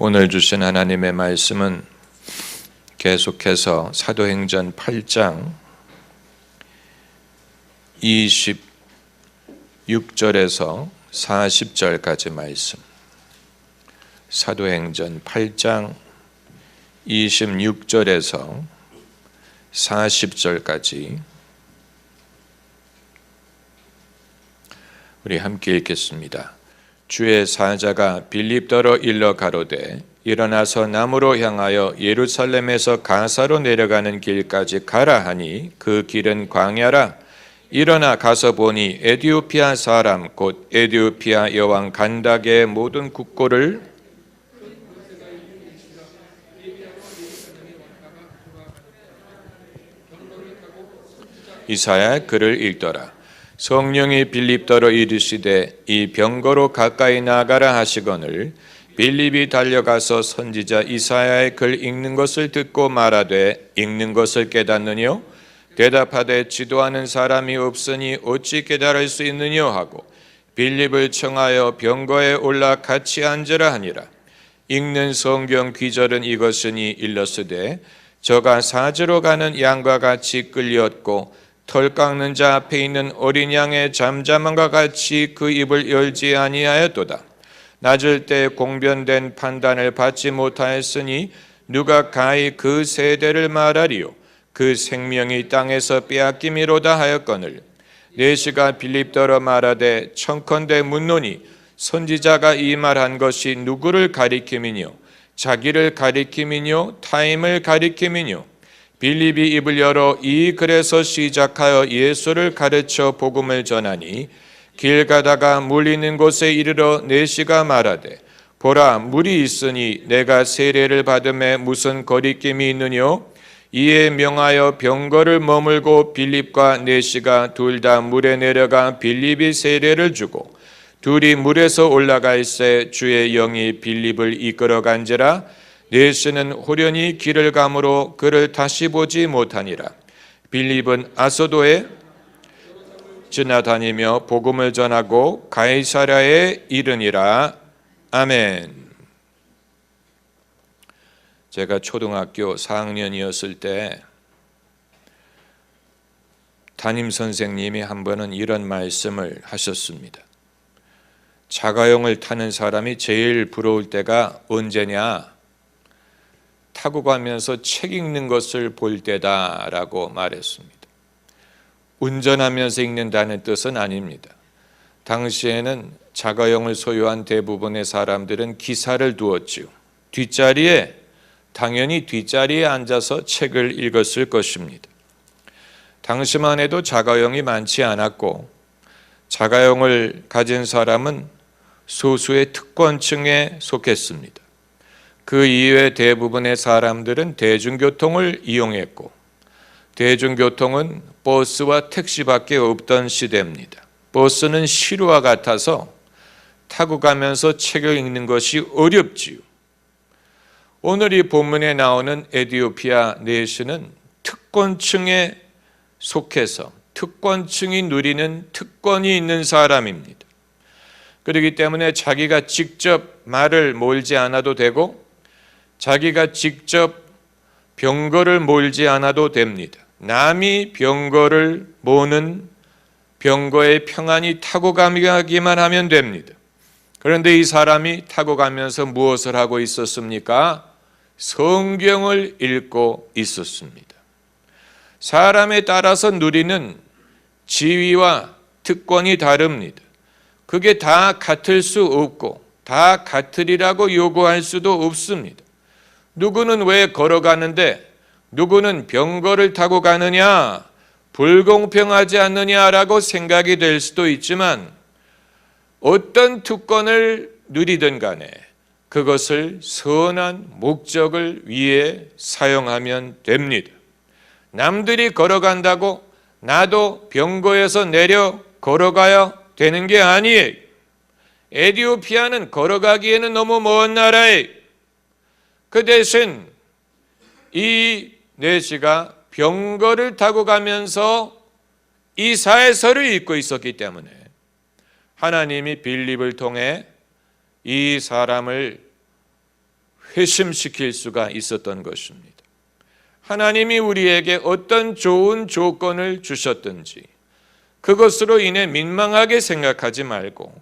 오늘 주신 하나님의 말씀은 계속해서 사도행전 8장 26절에서 40절까지 말씀. 사도행전 8장 26절에서 40절까지 우리 함께 읽겠습니다. 주의 사자가 빌립더로 일러 가로되 일어나서 남으로 향하여 예루살렘에서 가사로 내려가는 길까지 가라 하니 그 길은 광야라. 일어나 가서 보니 에디오피아 사람 곧 에디오피아 여왕 간다게의 모든 국고를 이사야 글을 읽더라. 성령이 빌립더로 이르시되 이 병거로 가까이 나가라 하시거늘 빌립이 달려가서 선지자 이사야의 글 읽는 것을 듣고 말하되 읽는 것을 깨닫느뇨? 대답하되 지도하는 사람이 없으니 어찌 깨달을 수 있느뇨 하고 빌립을 청하여 병거에 올라 같이 앉으라 하니라. 읽는 성경 귀절은 이것이니 일렀으되 저가 사지로 가는 양과 같이 끌렸고 털 깎는 자 앞에 있는 어린 양의 잠잠함과 같이 그 입을 열지 아니하였도다. 낮을 때 공변된 판단을 받지 못하였으니 누가 가히 그 세대를 말하리요? 그 생명이 땅에서 빼앗김이로다 하였거늘 내시가 빌립더러 말하되 청컨대 묻노니 선지자가 이 말한 것이 누구를 가리킴이뇨? 자기를 가리킴이뇨? 타임을 가리킴이뇨? 빌립이 입을 열어 이 글에서 시작하여 예수를 가르쳐 복음을 전하니 길 가다가 물 있는 곳에 이르러 내시가 말하되 보라 물이 있으니 내가 세례를 받음에 무슨 거리낌이 있느뇨? 이에 명하여 병거를 머물고 빌립과 내시가 둘 다 물에 내려가 빌립이 세례를 주고 둘이 물에서 올라갈새 주의 영이 빌립을 이끌어간지라. 내시는 호련히 길을 가므로 그를 다시 보지 못하니라. 빌립은 아소도에 지나다니며 복음을 전하고 가이사랴에 이르니라. 아멘. 제가 초등학교 4학년이었을 때 담임 선생님이 한 번은 이런 말씀을 하셨습니다. 자가용을 타는 사람이 제일 부러울 때가 언제냐? 타고 가면서 책 읽는 것을 볼 때다라고 말했습니다. 운전하면서 읽는다는 뜻은 아닙니다. 당시에는 자가용을 소유한 대부분의 사람들은 기사를 두었지요. 당연히 뒷자리에 앉아서 책을 읽었을 것입니다. 당시만 해도 자가용이 많지 않았고 자가용을 가진 사람은 소수의 특권층에 속했습니다. 그 이외 대부분의 사람들은 대중교통을 이용했고 대중교통은 버스와 택시밖에 없던 시대입니다. 버스는 시루와 같아서 타고 가면서 책을 읽는 것이 어렵지요. 오늘 이 본문에 나오는 에디오피아 내시는 특권층에 속해서 특권층이 누리는 특권이 있는 사람입니다. 그렇기 때문에 자기가 직접 말을 몰지 않아도 되고 자기가 직접 병거를 몰지 않아도 됩니다. 남이 병거를 모는 병거에 평안히 타고 가기만 하면 됩니다. 그런데 이 사람이 타고 가면서 무엇을 하고 있었습니까? 성경을 읽고 있었습니다. 사람에 따라서 누리는 지위와 특권이 다릅니다. 그게 다 같을 수 없고 다 같으리라고 요구할 수도 없습니다. 누구는 왜 걸어가는데 누구는 병거를 타고 가느냐? 불공평하지 않느냐라고 생각이 될 수도 있지만 어떤 특권을 누리든 간에 그것을 선한 목적을 위해 사용하면 됩니다. 남들이 걸어간다고 나도 병거에서 내려 걸어가야 되는 게 아니에요. 에디오피아는 걸어가기에는 너무 먼 나라예요. 그 대신 이 내시가 병거를 타고 가면서 이사야서를 읽고 있었기 때문에 하나님이 빌립을 통해 이 사람을 회심시킬 수가 있었던 것입니다. 하나님이 우리에게 어떤 좋은 조건을 주셨든지 그것으로 인해 민망하게 생각하지 말고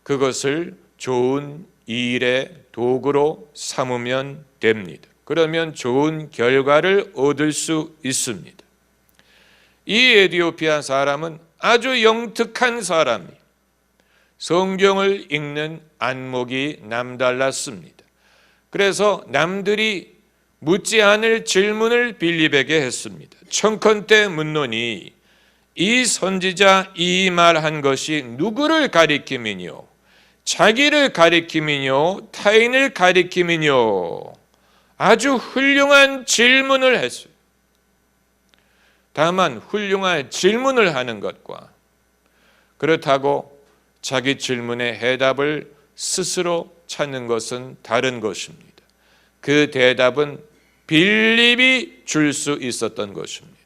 그것을 좋은 일의 도구로 삼으면 됩니다. 그러면 좋은 결과를 얻을 수 있습니다. 이 에티오피아 사람은 아주 영특한 사람이 성경을 읽는 안목이 남달랐습니다. 그래서 남들이 묻지 않을 질문을 빌립에게 했습니다. 청컨대 묻노니 이 선지자 이 말한 것이 누구를 가리킴이뇨? 자기를 가리킴이뇨? 타인을 가리킴이뇨? 아주 훌륭한 질문을 했어요. 다만 훌륭한 질문을 하는 것과 그렇다고 자기 질문의 해답을 스스로 찾는 것은 다른 것입니다. 그 대답은 빌립이 줄 수 있었던 것입니다.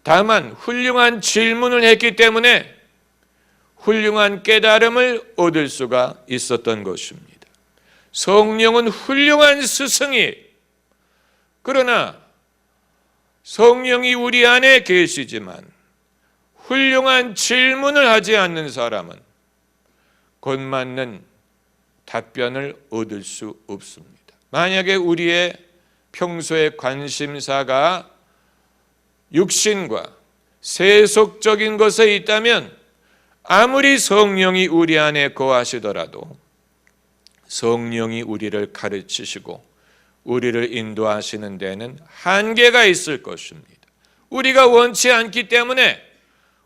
다만 훌륭한 질문을 했기 때문에 훌륭한 깨달음을 얻을 수가 있었던 것입니다. 성령은 훌륭한 스승이, 그러나 성령이 우리 안에 계시지만 훌륭한 질문을 하지 않는 사람은 곧맞는 답변을 얻을 수 없습니다. 만약에 우리의 평소의 관심사가 육신과 세속적인 것에 있다면 아무리 성령이 우리 안에 거하시더라도 성령이 우리를 가르치시고 우리를 인도하시는 데는 한계가 있을 것입니다. 우리가 원치 않기 때문에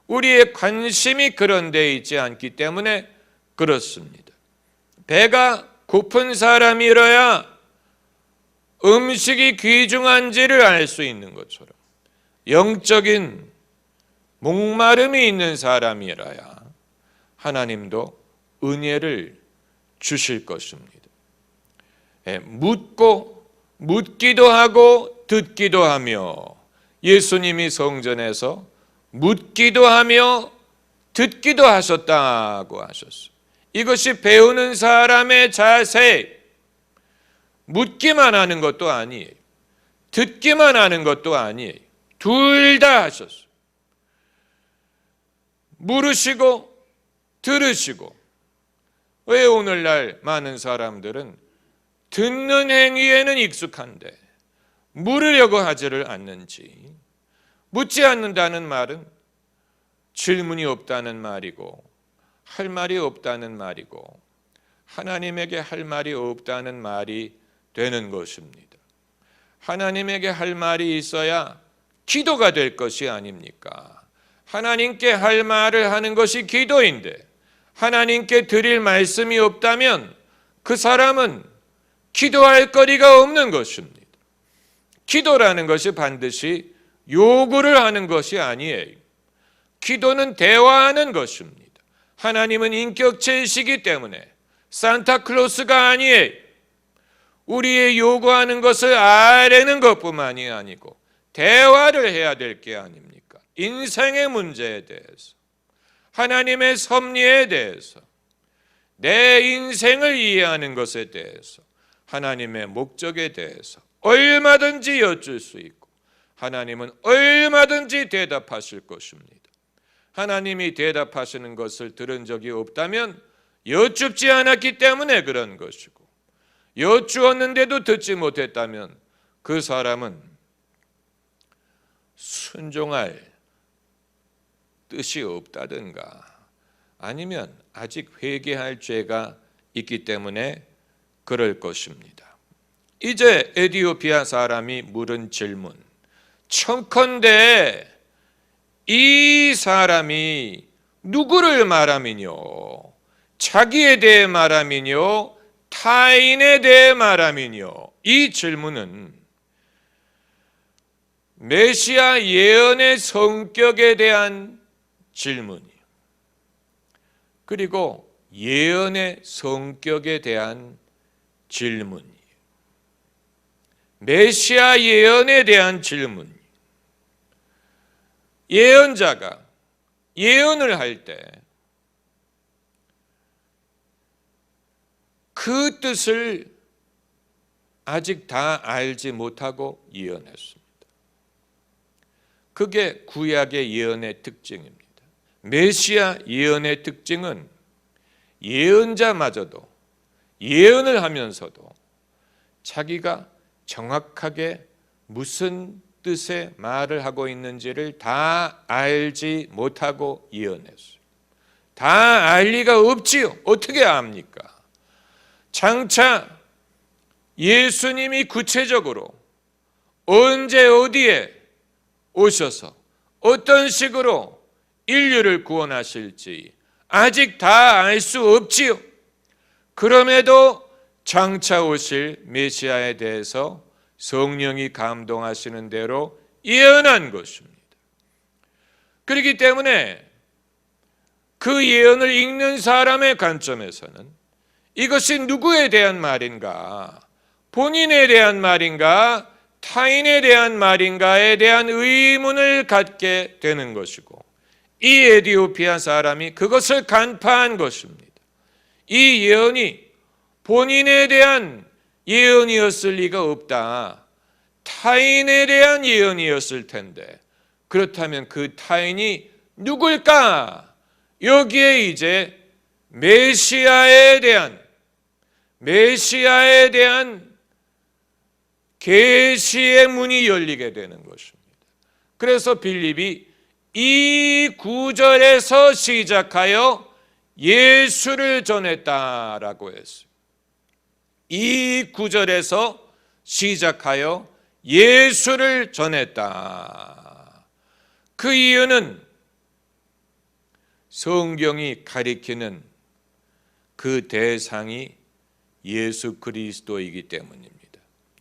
우리의 관심이 그런 데 있지 않기 때문에 그렇습니다. 배가 고픈 사람이라야 음식이 귀중한지를 알 수 있는 것처럼 영적인 목마름이 있는 사람이라야 하나님도 은혜를 주실 것입니다. 묻기도 하고 듣기도 하며 예수님이 성전에서 묻기도 하며 듣기도 하셨다고 하셨어요. 이것이 배우는 사람의 자세, 묻기만 하는 것도 아니에요. 듣기만 하는 것도 아니에요. 둘 다 하셨어요. 물으시고 들으시고. 왜 오늘날 많은 사람들은 듣는 행위에는 익숙한데 물으려고 하지를 않는지. 묻지 않는다는 말은 질문이 없다는 말이고 할 말이 없다는 말이고 하나님에게 할 말이 없다는 말이 되는 것입니다. 하나님에게 할 말이 있어야 기도가 될 것이 아닙니까? 하나님께 할 말을 하는 것이 기도인데 하나님께 드릴 말씀이 없다면 그 사람은 기도할 거리가 없는 것입니다. 기도라는 것이 반드시 요구를 하는 것이 아니에요. 기도는 대화하는 것입니다. 하나님은 인격체이시기 때문에 산타클로스가 아니에요. 우리의 요구하는 것을 아뢰는 것뿐만이 아니고 대화를 해야 될 게 아닙니까? 인생의 문제에 대해서, 하나님의 섭리에 대해서, 내 인생을 이해하는 것에 대해서, 하나님의 목적에 대해서 얼마든지 여쭐 수 있고 하나님은 얼마든지 대답하실 것입니다. 하나님이 대답하시는 것을 들은 적이 없다면 여쭙지 않았기 때문에 그런 것이고 여쭈었는데도 듣지 못했다면 그 사람은 순종할 뜻이 없다든가 아니면 아직 회개할 죄가 있기 때문에 그럴 것입니다. 이제 에티오피아 사람이 물은 질문, 청컨대 이 사람이 누구를 말함이뇨? 자기에 대해 말함이뇨? 타인에 대해 말함이뇨? 이 질문은 메시아 예언의 성격에 대한 질문이에요. 그리고 예언의 성격에 대한 질문이에요. 메시아 예언에 대한 질문. 예언자가 예언을 할 때 그 뜻을 아직 다 알지 못하고 예언했습니다. 그게 구약의 예언의 특징입니다. 메시아 예언의 특징은 예언자마저도 예언을 하면서도 자기가 정확하게 무슨 뜻의 말을 하고 있는지를 다 알지 못하고 예언했어요. 다 알 리가 없지요. 어떻게 압니까? 장차 예수님이 구체적으로 언제 어디에 오셔서 어떤 식으로 인류를 구원하실지 아직 다 알 수 없지요. 그럼에도 장차 오실 메시아에 대해서 성령이 감동하시는 대로 예언한 것입니다. 그렇기 때문에 그 예언을 읽는 사람의 관점에서는 이것이 누구에 대한 말인가, 본인에 대한 말인가, 타인에 대한 말인가에 대한 의문을 갖게 되는 것이고, 이 에티오피아 사람이 그것을 간파한 것입니다. 이 예언이 본인에 대한 예언이었을 리가 없다. 타인에 대한 예언이었을 텐데, 그렇다면 그 타인이 누굴까? 여기에 이제 메시아에 대한 계시의 문이 열리게 되는 것입니다. 그래서 빌립이 이 구절에서 시작하여 예수를 전했다라고 했어요. 이 구절에서 시작하여 예수를 전했다. 그 이유는 성경이 가리키는 그 대상이 예수 그리스도이기 때문입니다.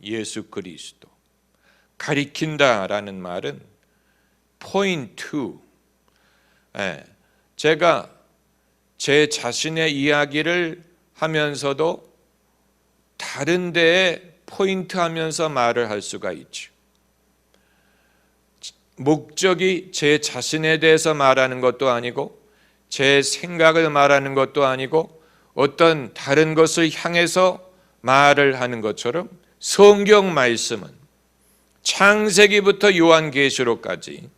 예수 그리스도. 가리킨다라는 말은 point to. 제가 제 자신의 이야기를 하면서도 다른 데에 포인트하면서 말을 할 수가 있죠. 목적이 제 자신에 대해서 말하는 것도 아니고 제 생각을 말하는 것도 아니고 어떤 다른 것을 향해서 말을 하는 것처럼 성경 말씀은 창세기부터 요한계시록까지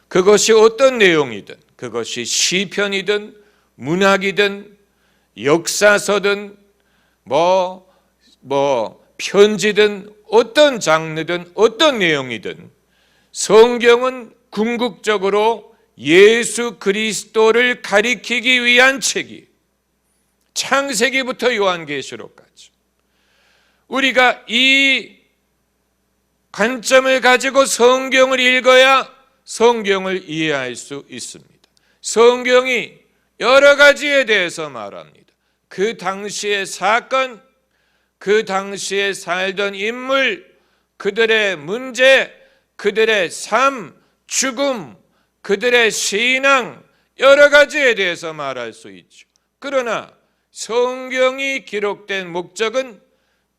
그것이 어떤 내용이든, 그것이 시편이든 문학이든 역사서든 편지든 어떤 장르든 어떤 내용이든 성경은 궁극적으로 예수 그리스도를 가리키기 위한 책이 창세기부터 요한계시록까지 우리가 이 관점을 가지고 성경을 읽어야 성경을 이해할 수 있습니다. 성경이 여러 가지에 대해서 말합니다. 그 당시의 사건, 그 당시에 살던 인물, 그들의 문제, 그들의 삶, 죽음, 그들의 신앙, 여러 가지에 대해서 말할 수 있죠. 그러나 성경이 기록된 목적은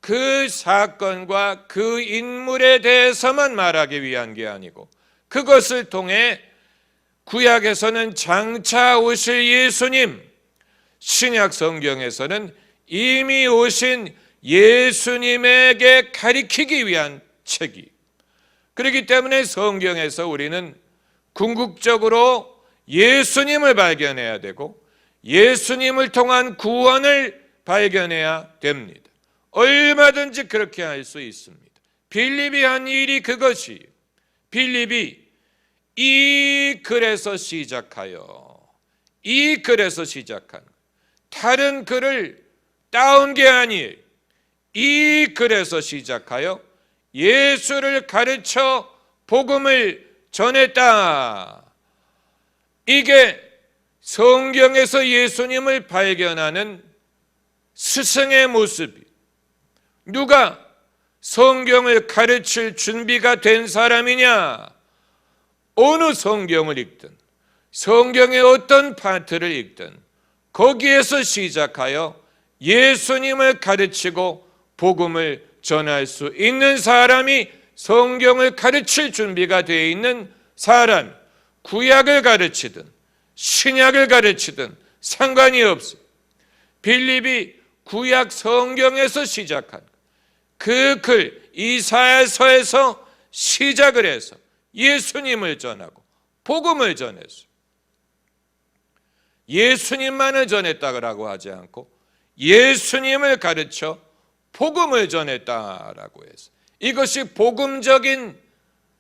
그 사건과 그 인물에 대해서만 말하기 위한 게 아니고 그것을 통해 구약에서는 장차 오실 예수님, 신약 성경에서는 이미 오신 예수님에게 가리키기 위한 책이. 그렇기 때문에 성경에서 우리는 궁극적으로 예수님을 발견해야 되고 예수님을 통한 구원을 발견해야 됩니다. 얼마든지 그렇게 할 수 있습니다. 빌립이 한 일이 그것이, 빌립이 이 글에서 시작하여, 이 글에서 시작한, 다른 글을 따온 게 아니에요. 이 글에서 시작하여 예수를 가르쳐 복음을 전했다. 이게 성경에서 예수님을 발견하는 스승의 모습이. 누가 성경을 가르칠 준비가 된 사람이냐? 어느 성경을 읽든 성경의 어떤 파트를 읽든 거기에서 시작하여 예수님을 가르치고 복음을 전할 수 있는 사람이 성경을 가르칠 준비가 되어 있는 사람. 구약을 가르치든 신약을 가르치든 상관이 없어요. 빌립이 구약 성경에서 시작한 그 글 이사야서에서 시작을 해서 예수님을 전하고 복음을 전했어요. 예수님만을 전했다고 하지 않고 예수님을 가르쳐 복음을 전했다라고 해서 이것이 복음적인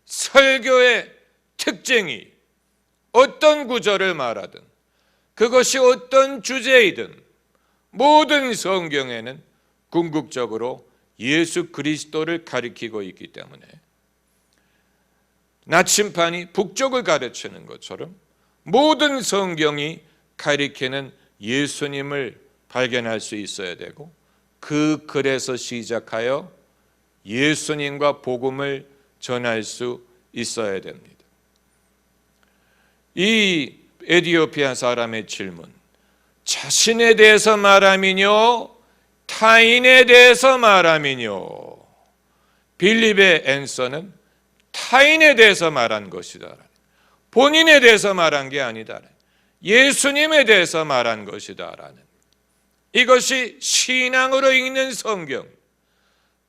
설교의 특징이 어떤 구절을 말하든 그것이 어떤 주제이든 모든 성경에는 궁극적으로 예수 그리스도를 가리키고 있기 때문에 나침반이 북쪽을 가르치는 것처럼 모든 성경이 가리키는 예수님을 발견할 수 있어야 되고 그 글에서 시작하여 예수님과 복음을 전할 수 있어야 됩니다. 이 에티오피아 사람의 질문, 자신에 대해서 말함이뇨 타인에 대해서 말함이뇨? 빌립의 앤서는 타인에 대해서 말한 것이다. 본인에 대해서 말한 게 아니다. 예수님에 대해서 말한 것이다. 이것이 신앙으로 읽는 성경.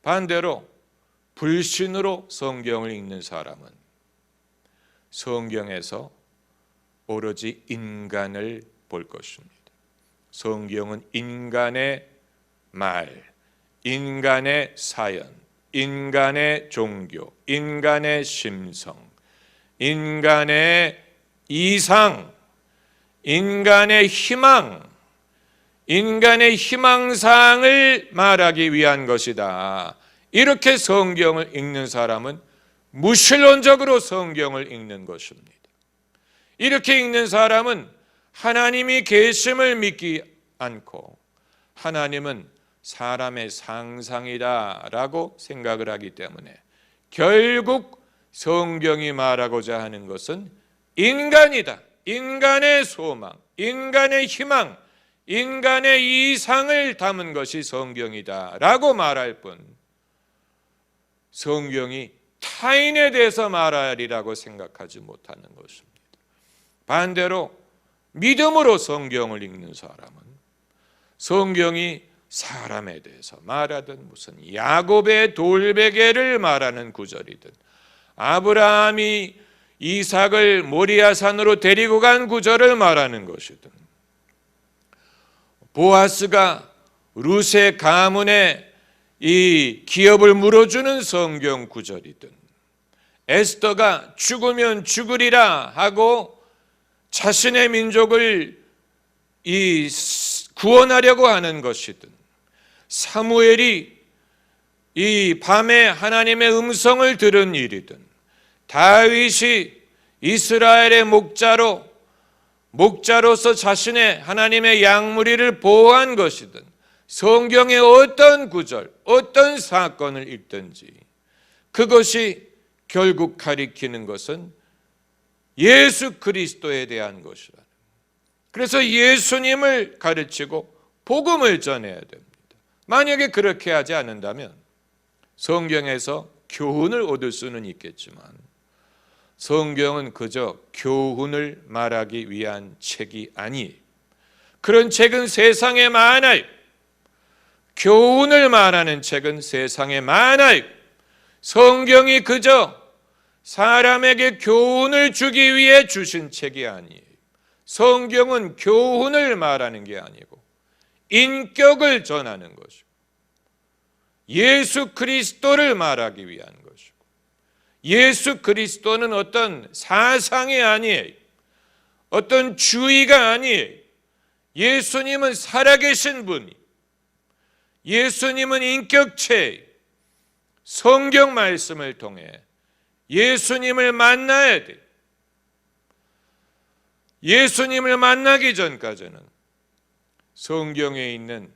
반대로 불신으로 성경을 읽는 사람은 성경에서 오로지 인간을 볼 것입니다. 성경은 인간의 말, 인간의 사연, 인간의 종교, 인간의 심성, 인간의 이상, 인간의 희망, 인간의 희망사항을 말하기 위한 것이다. 이렇게 성경을 읽는 사람은 무신론적으로 성경을 읽는 것입니다. 이렇게 읽는 사람은 하나님이 계심을 믿지 않고 하나님은 사람의 상상이다라고 생각을 하기 때문에 결국 성경이 말하고자 하는 것은 인간이다. 인간의 소망, 인간의 희망, 인간의 이상을 담은 것이 성경이다라고 말할 뿐 성경이 타인에 대해서 말하리라고 생각하지 못하는 것입니다. 반대로 믿음으로 성경을 읽는 사람은 성경이 사람에 대해서 말하든 무슨 야곱의 돌베개를 말하는 구절이든 아브라함이 이삭을 모리아산으로 데리고 간 구절을 말하는 것이든 보아스가 룻의 가문에 이 기업을 물어주는 성경 구절이든 에스더가 죽으면 죽으리라 하고 자신의 민족을 구원하려고 하는 것이든 사무엘이 이 밤에 하나님의 음성을 들은 일이든 다윗이 이스라엘의 목자로서 자신의 하나님의 양무리를 보호한 것이든 성경의 어떤 구절, 어떤 사건을 읽든지 그것이 결국 가리키는 것은 예수 그리스도에 대한 것이라. 그래서 예수님을 가르치고 복음을 전해야 됩니다. 만약에 그렇게 하지 않는다면 성경에서 교훈을 얻을 수는 있겠지만 성경은 그저 교훈을 말하기 위한 책이 아니에요. 그런 책은 세상에 많아요. 교훈을 말하는 책은 세상에 많아요. 성경이 그저 사람에게 교훈을 주기 위해 주신 책이 아니에요. 성경은 교훈을 말하는 게 아니고 인격을 전하는 것이고 예수 그리스도를 말하기 위한 것이고 예수 그리스도는 어떤 사상이 아니에요. 어떤 주의가 아니에요. 예수님은 살아계신 분이 예수님은 인격체예요. 성경 말씀을 통해 예수님을 만나야 돼요. 예수님을 만나기 전까지는 성경에 있는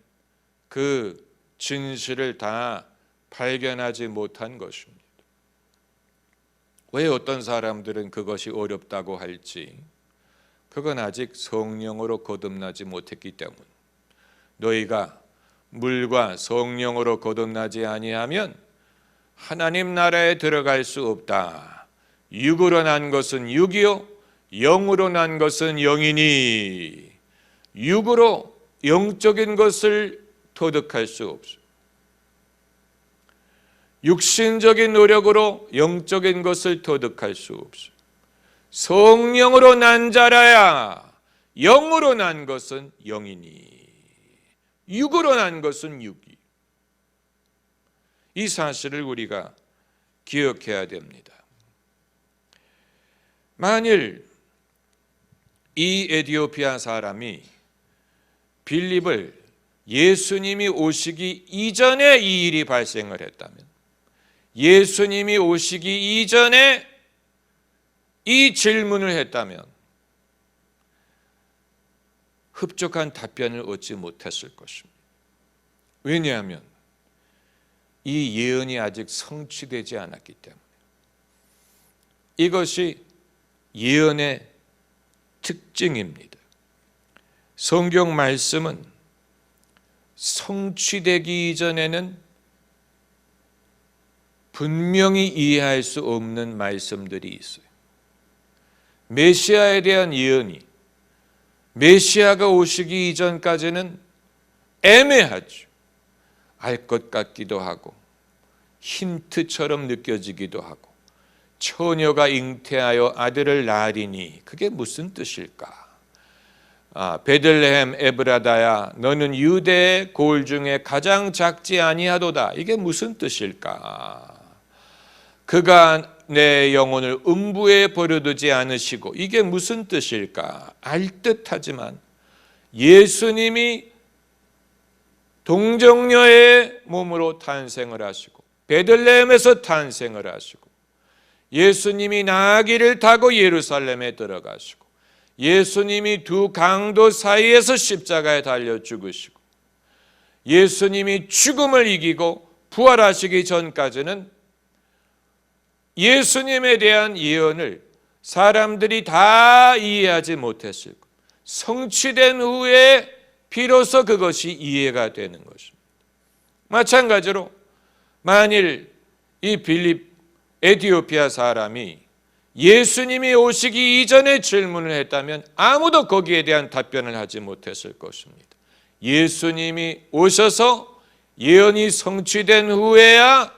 그 진실을 다 발견하지 못한 것입니다. 왜 어떤 사람들은 그것이 어렵다고 할지 그건 아직 성령으로 거듭나지 못했기 때문. 너희가 물과 성령으로 거듭나지 아니하면 하나님 나라에 들어갈 수 없다. 육으로 난 것은 육이요 영으로 난 것은 영이니 육으로 영적인 것을 터득할 수 없어요. 육신적인 노력으로 영적인 것을 터득할 수 없어요. 성령으로 난 자라야 영으로 난 것은 영이니 육으로 난 것은 육이. 이 사실을 우리가 기억해야 됩니다. 만일 이 에티오피아 사람이 빌립을 예수님이 오시기 이전에 이 일이 발생을 했다면, 예수님이 오시기 이전에 이 질문을 했다면 흡족한 답변을 얻지 못했을 것입니다. 왜냐하면 이 예언이 아직 성취되지 않았기 때문에. 이것이 예언의 특징입니다. 성경 말씀은 성취되기 이전에는 분명히 이해할 수 없는 말씀들이 있어요. 메시아에 대한 예언이 메시아가 오시기 이전까지는 애매하죠. 알 것 같기도 하고 힌트처럼 느껴지기도 하고, 처녀가 잉태하여 아들을 낳으리니 그게 무슨 뜻일까? 베들레헴 에브라다야 너는 유대의 고을 중에 가장 작지 아니하도다. 이게 무슨 뜻일까? 그가 내 영혼을 음부에 버려두지 않으시고, 이게 무슨 뜻일까? 알 듯하지만 예수님이 동정녀의 몸으로 탄생을 하시고 베들레헴에서 탄생을 하시고, 예수님이 나귀를 타고 예루살렘에 들어가시고, 예수님이 두 강도 사이에서 십자가에 달려 죽으시고, 예수님이 죽음을 이기고 부활하시기 전까지는 예수님에 대한 예언을 사람들이 다 이해하지 못했을 것. 성취된 후에 비로소 그것이 이해가 되는 것입니다. 마찬가지로 만일 이 빌립 에티오피아 사람이 예수님이 오시기 이전에 질문을 했다면 아무도 거기에 대한 답변을 하지 못했을 것입니다. 예수님이 오셔서 예언이 성취된 후에야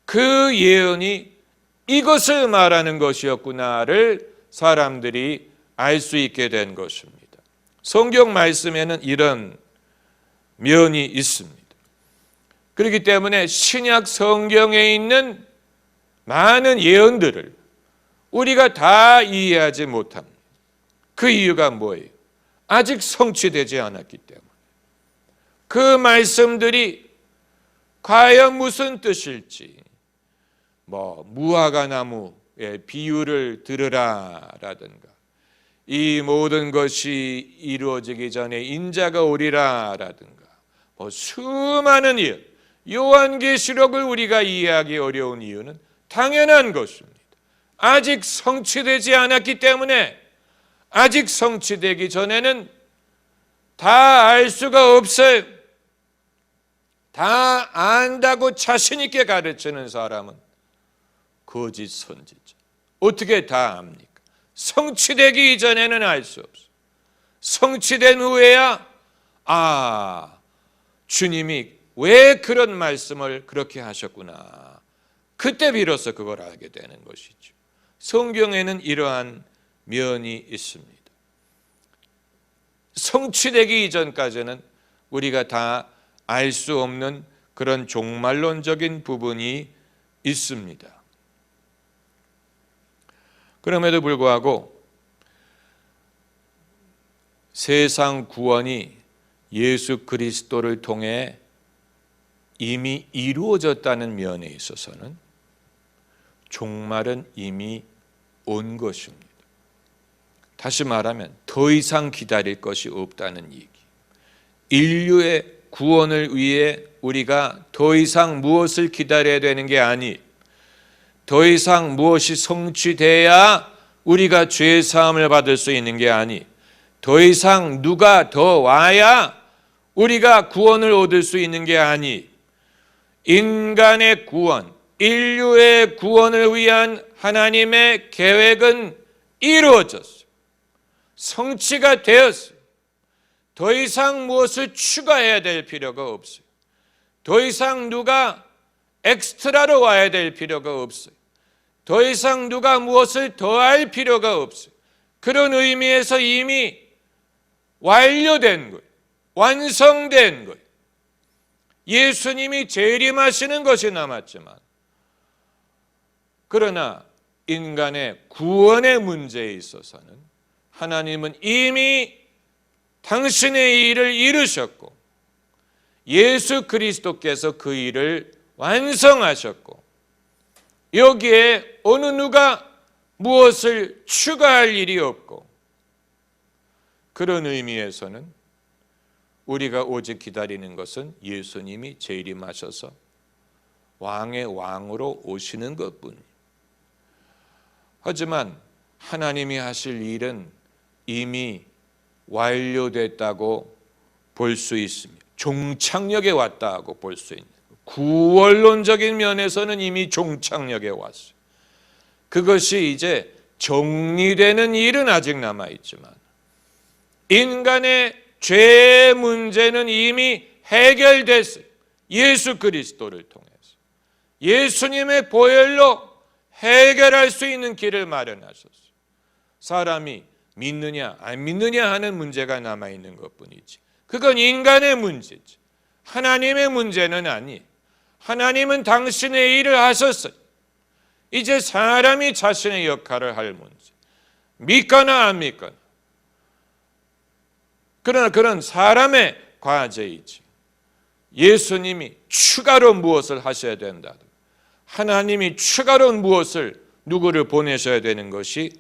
그 예언이 이것을 말하는 것이었구나를 사람들이 알 수 있게 된 것입니다. 성경 말씀에는 이런 면이 있습니다. 그렇기 때문에 신약 성경에 있는 많은 예언들을 우리가 다 이해하지 못합니다. 그 이유가 뭐예요? 아직 성취되지 않았기 때문에. 그 말씀들이 과연 무슨 뜻일지, 무화과 나무의 비유를 들으라 라든가, 이 모든 것이 이루어지기 전에 인자가 오리라 라든가, 수많은 예언, 요한계시록을 우리가 이해하기 어려운 이유는 당연한 것입니다. 아직 성취되지 않았기 때문에, 아직 성취되기 전에는 다 알 수가 없어요. 다 안다고 자신 있게 가르치는 사람은 거짓 선지자. 어떻게 다 압니까? 성취되기 이전에는 알 수 없어요. 성취된 후에야 주님이 왜 그런 말씀을 그렇게 하셨구나, 그때 비로소 그걸 알게 되는 것이죠. 성경에는 이러한 면이 있습니다. 성취되기 이전까지는 우리가 다 알 수 없는 그런 종말론적인 부분이 있습니다. 그럼에도 불구하고 세상 구원이 예수 그리스도를 통해 이미 이루어졌다는 면에 있어서는 종말은 이미 온 것입니다. 다시 말하면 더 이상 기다릴 것이 없다는 얘기. 인류의 구원을 위해 우리가 더 이상 무엇을 기다려야 되는 게 아니, 더 이상 무엇이 성취돼야 우리가 죄 사함을 받을 수 있는 게 아니, 더 이상 누가 더 와야 우리가 구원을 얻을 수 있는 게 아니, 인간의 구원, 인류의 구원을 위한 하나님의 계획은 이루어졌어요. 성취가 되었어요. 더 이상 무엇을 추가해야 될 필요가 없어요. 더 이상 누가 엑스트라로 와야 될 필요가 없어요. 더 이상 누가 무엇을 더할 필요가 없어요. 그런 의미에서 이미 완료된 거예요. 완성된 거예요. 예수님이 재림하시는 것이 남았지만, 그러나 인간의 구원의 문제에 있어서는 하나님은 이미 당신의 일을 이루셨고 예수 그리스도께서 그 일을 완성하셨고, 여기에 어느 누가 무엇을 추가할 일이 없고, 그런 의미에서는 우리가 오직 기다리는 것은 예수님이 재림하셔서 왕의 왕으로 오시는 것뿐이에요. 하지만 하나님이 하실 일은 이미 완료됐다고 볼 수 있습니다. 종착역에 왔다고 볼 수 있는, 구원론적인 면에서는 이미 종착역에 왔어요. 그것이 이제 정리되는 일은 아직 남아있지만 인간의 죄의 문제는 이미 해결됐어요. 예수 그리스도를 통해서 예수님의 보혈로 해결할 수 있는 길을 마련하셨어요. 사람이 믿느냐 안 믿느냐 하는 문제가 남아있는 것뿐이지, 그건 인간의 문제지 하나님의 문제는 아니에요. 하나님은 당신의 일을 하셨어요. 이제 사람이 자신의 역할을 할 문제, 믿거나 안 믿거나. 그러나 그런 사람의 과제이지, 예수님이 추가로 무엇을 하셔야 된다, 하나님이 추가로 무엇을 누구를 보내셔야 되는 것이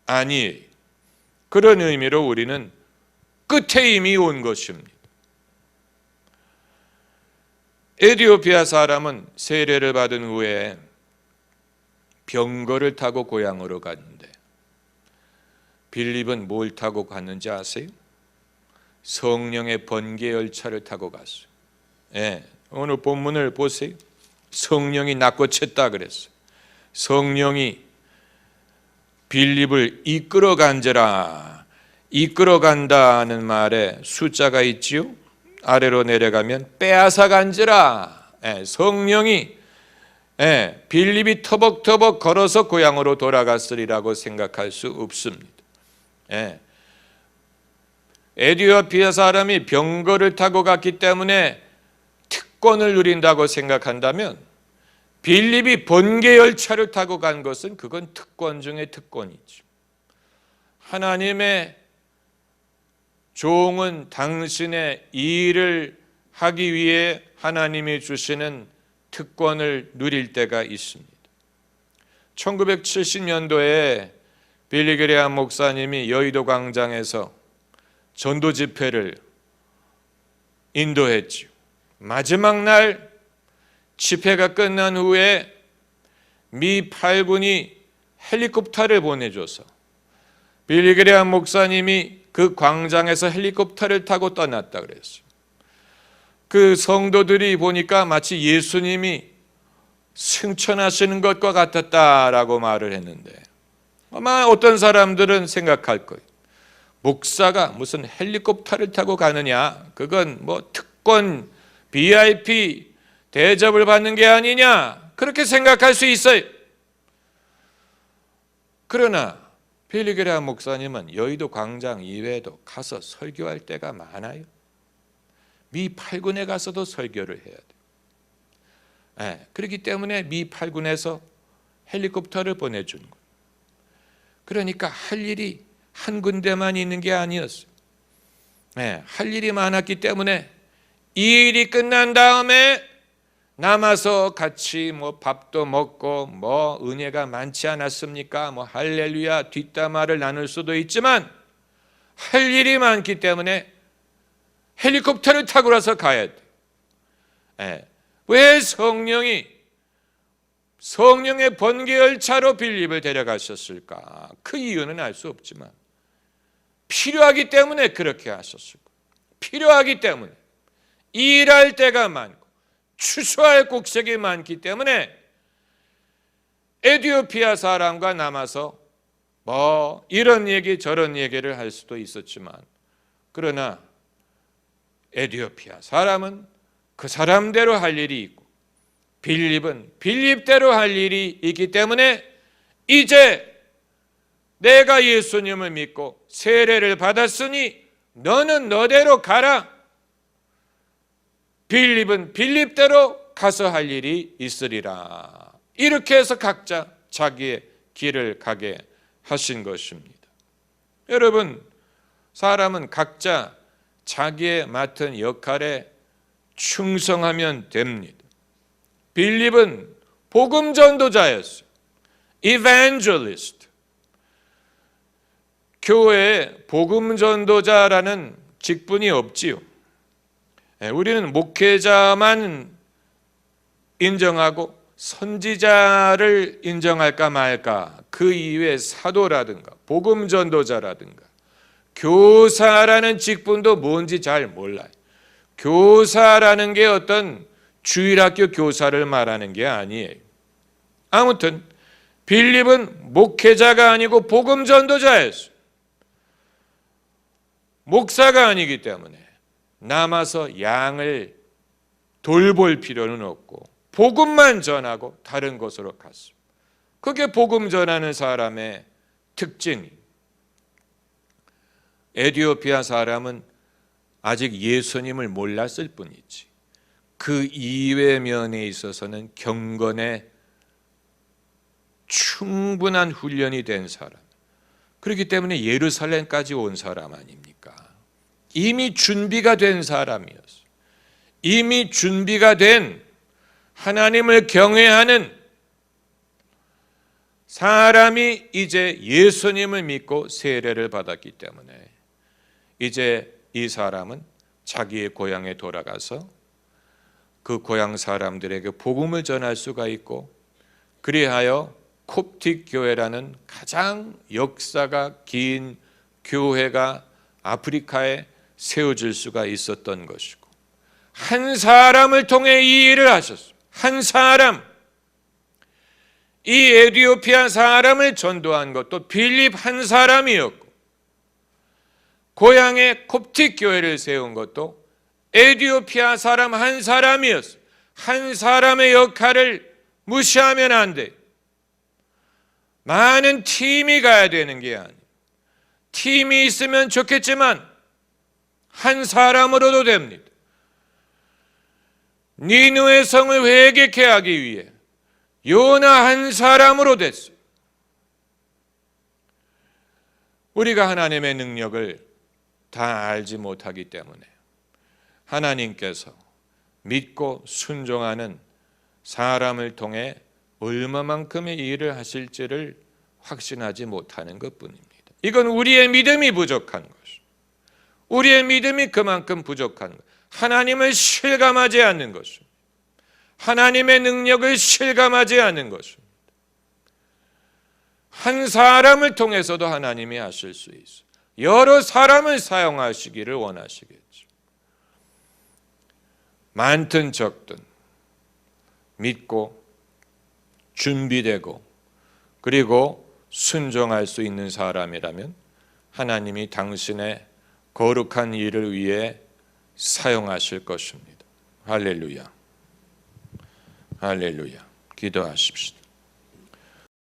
아니에요. 그런 의미로 우리는 끝에 이미 온 것입니다. 에티오피아 사람은 세례를 받은 후에 병거를 타고 고향으로 갔는데, 빌립은 뭘 타고 갔는지 아세요? 성령의 번개 열차를 타고 갔어요. 오늘 본문을 보세요. 성령이 낚고챘다 그랬어요. 성령이 빌립을 이끌어간지라. 이끌어간다는 말에 숫자가 있지요. 아래로 내려가면 빼앗아간지라. 성령이 빌립이 터벅터벅 걸어서 고향으로 돌아갔으리라고 생각할 수 없습니다. 에티오피아 사람이 병거를 타고 갔기 때문에 특권을 누린다고 생각한다면, 빌립이 번개 열차를 타고 간 것은 그건 특권 중에 특권이죠. 하나님의 종은 당신의 일을 하기 위해 하나님이 주시는 특권을 누릴 때가 있습니다. 1970년도에 빌리그레암 목사님이 여의도 광장에서 전도 집회를 인도했지요. 마지막 날 집회가 끝난 후에 미 8군이 헬리콥터를 보내줘서 빌리그레암 목사님이 그 광장에서 헬리콥터를 타고 떠났다 그랬어요. 그 성도들이 보니까 마치 예수님이 승천하시는 것과 같았다라고 말을 했는데, 아마 어떤 사람들은 생각할 거예요. 목사가 무슨 헬리콥터를 타고 가느냐, 그건 뭐 특권 VIP 대접을 받는 게 아니냐, 그렇게 생각할 수 있어요. 그러나 빌리그레암 목사님은 여의도 광장 이외에도 가서 설교할 때가 많아요. 미 8군에 가서도 설교를 해야 돼요. 그렇기 때문에 미 8군에서 헬리콥터를 보내준 거예요. 그러니까 할 일이 한 군데만 있는 게 아니었어요. 할 일이 많았기 때문에 이 일이 끝난 다음에 남아서 같이 밥도 먹고 은혜가 많지 않았습니까? 할렐루야 뒷담화를 나눌 수도 있지만, 할 일이 많기 때문에 헬리콥터를 타고 나서 가야 돼. 왜 성령의 번개 열차로 빌립을 데려가셨을까? 그 이유는 알 수 없지만 필요하기 때문에 그렇게 하셨을 거예요. 필요하기 때문에, 일할 때가 많고 추수할 곡식이 많기 때문에 에티오피아 사람과 남아서 이런 얘기 저런 얘기를 할 수도 있었지만, 그러나 에티오피아 사람은 그 사람대로 할 일이 있고 빌립은 빌립대로 할 일이 있기 때문에 이제 내가 예수님을 믿고 세례를 받았으니 너는 너대로 가라. 빌립은 빌립대로 가서 할 일이 있으리라. 이렇게 해서 각자 자기의 길을 가게 하신 것입니다. 여러분, 사람은 각자 자기의 맡은 역할에 충성하면 됩니다. 빌립은 복음 전도자였어요. evangelist. 교회에 복음 전도자라는 직분이 없지요. 우리는 목회자만 인정하고 선지자를 인정할까 말까, 그 이외에 사도라든가 복음 전도자라든가 교사라는 직분도 뭔지 잘 몰라요. 교사라는 게 어떤 주일학교 교사를 말하는 게 아니에요. 아무튼 빌립은 목회자가 아니고 복음 전도자였어요. 목사가 아니기 때문에 남아서 양을 돌볼 필요는 없고 복음만 전하고 다른 곳으로 갔습니다. 그게 복음 전하는 사람의 특징이에요. 에티오피아 사람은 아직 예수님을 몰랐을 뿐이지 그 이외 면에 있어서는 경건에 충분한 훈련이 된 사람, 그렇기 때문에 예루살렘까지 온 사람 아닙니까? 이미 준비가 된 사람이었어요. 이미 준비가 된 하나님을 경외하는 사람이 이제 예수님을 믿고 세례를 받았기 때문에 이제 이 사람은 자기의 고향에 돌아가서 그 고향 사람들에게 복음을 전할 수가 있고, 그리하여 콥틱 교회라는 가장 역사가 긴 교회가 아프리카에 세워질 수가 있었던 것이고, 한 사람을 통해 이 일을 하셨습니다. 한 사람, 이 에티오피아 사람을 전도한 것도 빌립 한 사람이었고, 고향에 콥틱 교회를 세운 것도 에티오피아 사람 한 사람이었어요. 한 사람의 역할을 무시하면 안 돼요. 많은 팀이 가야 되는 게 아니에요. 팀이 있으면 좋겠지만 한 사람으로도 됩니다. 니느웨 성을 회개케 하기 위해 요나 한 사람으로 됐어요. 우리가 하나님의 능력을 다 알지 못하기 때문에 하나님께서 믿고 순종하는 사람을 통해 얼마만큼의 일을 하실지를 확신하지 못하는 것뿐입니다. 이건 우리의 믿음이 부족한 것이죠. 우리의 믿음이 그만큼 부족한 것. 하나님을 실감하지 않는 것입니다. 하나님의 능력을 실감하지 않는 것입니다. 한 사람을 통해서도 하나님이 하실 수 있어요. 여러 사람을 사용하시기를 원하시겠죠. 많든 적든 믿고 준비되고 그리고 순종할 수 있는 사람이라면 하나님이 당신의 거룩한 일을 위해 사용하실 것입니다. 할렐루야. 할렐루야. 기도하십시오.